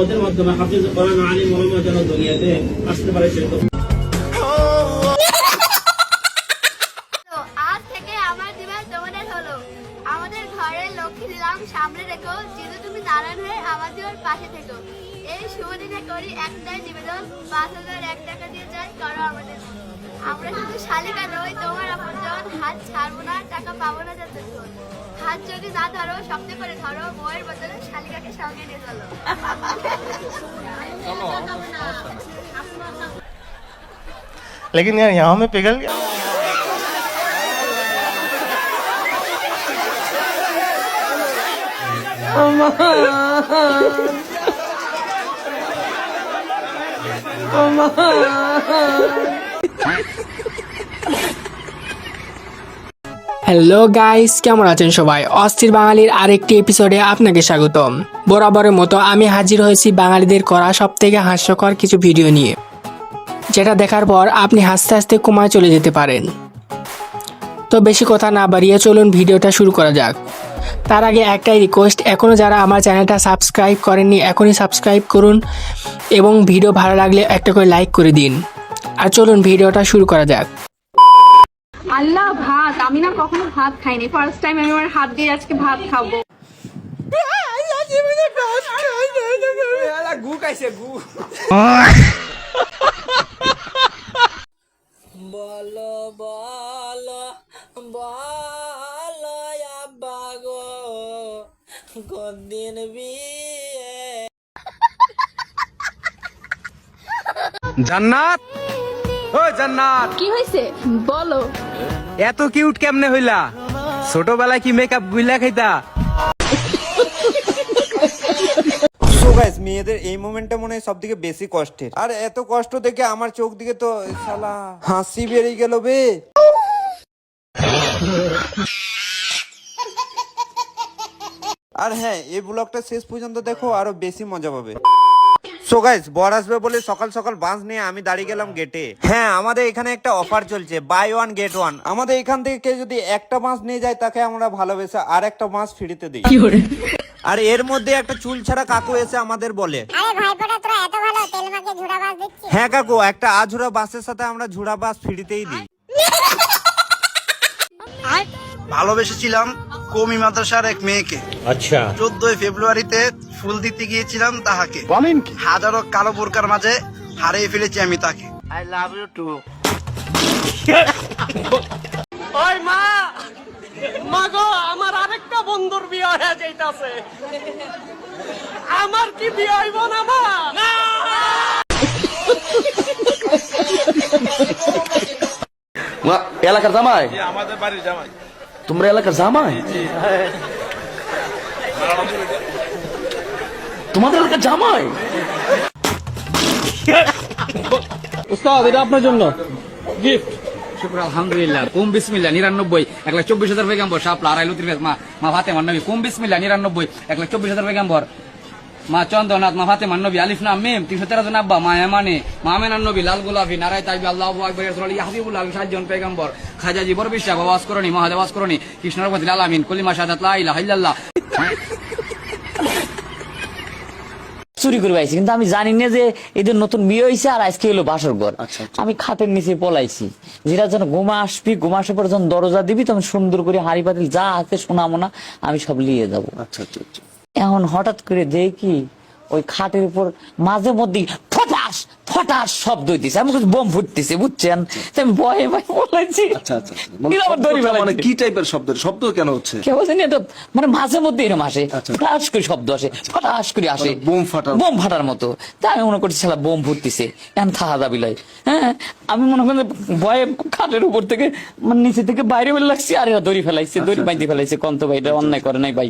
ওদের মাধ্যমে হাফিজ কোরআন আলিম ওলামা যেন দুনিয়াতে আসতে পারে সেরকম। আজ থেকে আমার দিবস তোমাদের হলো। আমাদের ঘরের লক্ষ্মী দিলাম সামনে রেখো, যেহেতু তুমি নারায়ণ হয়ে আমাদের পাশে থেকো। এই শুভ দিনে করি একটাই নিবেদন, 5001 টাকা দিয়ে চাই করো আমাদের। আমরা শুধু শালিকা নই, তোমার আপনজন, হাত ছাড়বো না, টাকা পাবো না যতক্ষণ। হাত যদি না ধরো, শক্ত করে ধরো, বউয়ের বদলে শালিকাকে সঙ্গে নিয়ে চলো। लेकिन यार यहाँ में पिघल गया। হ্যালো গাইস, কেমন আছেন সবাই? অস্থির বাঙালির আরেকটি এপিসোডে আপনাকে স্বাগতম। বরাবরের মতো আমি হাজির হয়েছি বাঙালিদের করা সবথেকে হাস্যকর কিছু ভিডিও নিয়ে, যেটা দেখার পর আপনি হাসতে হাসতে কোমায় চলে যেতে পারেন। তো বেশি কথা না বাড়িয়ে চলুন ভিডিওটা শুরু করা যাক। তার আগে একটাই রিকোয়েস্ট, এখনও যারা আমার চ্যানেলটা সাবস্ক্রাইব করেননি এখনই সাবস্ক্রাইব করুন এবং ভিডিও ভালো লাগলে একটা করে লাইক করে দিন। আর চলুন ভিডিওটা শুরু করা যাক। আল্লাহ, ভাত আমি না কখনো ভাত খাইনি, ফার্স্ট টাইম আমি আমার হাত দিয়ে আজকে ভাত খাবো। বলো বলো বলো আব্বা গো, কদিন বিয়ে? জান্নাত, ও জান্নাত, কি হয়েছে বলো? এত কিউট কেমনে হইলা? ছোটবেলায় কি মেকআপ গুইলা খাইতা? সো গাইস, মেয়েদের এই মোমেন্টটা মনে হয় সবথেকে বেশি কষ্টের। আর এত কষ্ট দেখে আমার চোখ দিকে তো শালা হাসি বেরিয়ে গেল বে। আর হ্যাঁ, এই ব্লগটা শেষ পর্যন্ত দেখো, আরো বেশি মজা পাবে। সো গাইস, বর আসবে বলে সকাল সকাল বাস নিয়ে আমি দাঁড়িয়ে গেলাম গেটে। হ্যাঁ, আমাদের এখানে একটা অফার চলছে, বাই ওয়ান গেট ওয়ান। আমাদের এখান থেকে কেউ যদি একটা মাছ নিয়ে যায় তাকে আমরা ভালোবেসে আর একটা মাছ ফ্রিতে দিই। আর এর মধ্যে একটা চুল ছাড়া কাকু এসে আমাদের বলে, হ্যাঁ কাকু, একটা আঝুরা বাসের সাথে আমরা ঝুড়া বাস ফ্রিতেই দিই। ভালোবেসেছিলাম কওমি মাদ্রাসার এক মেয়েকে। अच्छा 14 ফেব্রুয়ারিতে ফুল দিতে গিয়েছিলাম তাহাকে। বলেন কি? হাজারো কালো বোরকার মাঝে হারিয়ে ফেলেছি আমি তাকে। I love you too. ওই মা, মা গো, আমার আরেকটা বন্ধুর বিয়ে হয়ে যাইতাছে। আমার কি বিয়ে হইব না মা? এলাকার জামাই? আমাদের বাড়ির জামাই। তোমরা এলাকার জামাই? তোমাদের এলাকার জামাই? উস্তাদ, এটা আপনার জন্য গিফট। শুক্র আলহামদুলিল্লাহ। কুম বিসমিল্লাহ 99 1,24,000 পেগাম্বর শাপলা আড়াইলো 30 মা মা ফাতেমা নবী। কুম বিসমিল্লাহ 99 1,24,000 পেগাম্বর মা চন্দ্রনাথ মা ফাতেমা নবী। আলিফ লাম মিম 313 জন আব্বা মা ইয়ামানে মা মেনান নবী লাল গোলাপি নারায় তাইবি আল্লাহু আকবার রাসূলুল্লাহ হাবিবুল্লাহ 60 জন পেগাম্বর খাজা জীবর বিশ্বাস আওয়াজ করনি মহাদেব আওয়াজ করনি কৃষ্ণর প্রতি আলামিন কলিমা শাহাদাত লা ইলাহা ইল্লাল্লাহ। চুরি করে পাইছি, কিন্তু আমি জানি না যে এদের নতুন বিয়ে হয়েছে আর আজকে হলো বাসর ঘর। আমি খাটের নিচে পলাইছি, যেটা যেন ঘুমা আসবি, ঘুমা আসার পর যখন দরজা দিবি তখন সুন্দর করে হাঁড়ি পাতিল যা আছে শোনামো না, আমি সব নিয়ে যাবো। এখন হঠাৎ করে দেখি ওই খাটের উপর মাঝে মধ্যে ফটাস ফটাস শব্দ হইতেছে, আমি বোম ফুটতেছে, বুঝছেন? আমি ভয়ে ভয়ে বলেছি। মানে কি টাইপের শব্দ কেন হচ্ছে? কেউ বলছেন এটা মানে মাঝে মধ্যে এরকম আসে, ফটাস করে শব্দ আসে, ফটাস করে আসে, বোম ফাটার মতো। তা আমি মনে করছি শালা বোম ফুটতেছে, এখন থাকা দাবি লাই। হ্যাঁ, আমি মনে করি ভয়ে খাটের উপর থেকে মানে নিচে থেকে বাইরে বের লাগছি, আর এরা দড়ি ফেলাইছে, দড়ি বাইতে ফেলাইছে। কন্ত ভাই, এটা অন্যায় করে নাই ভাই।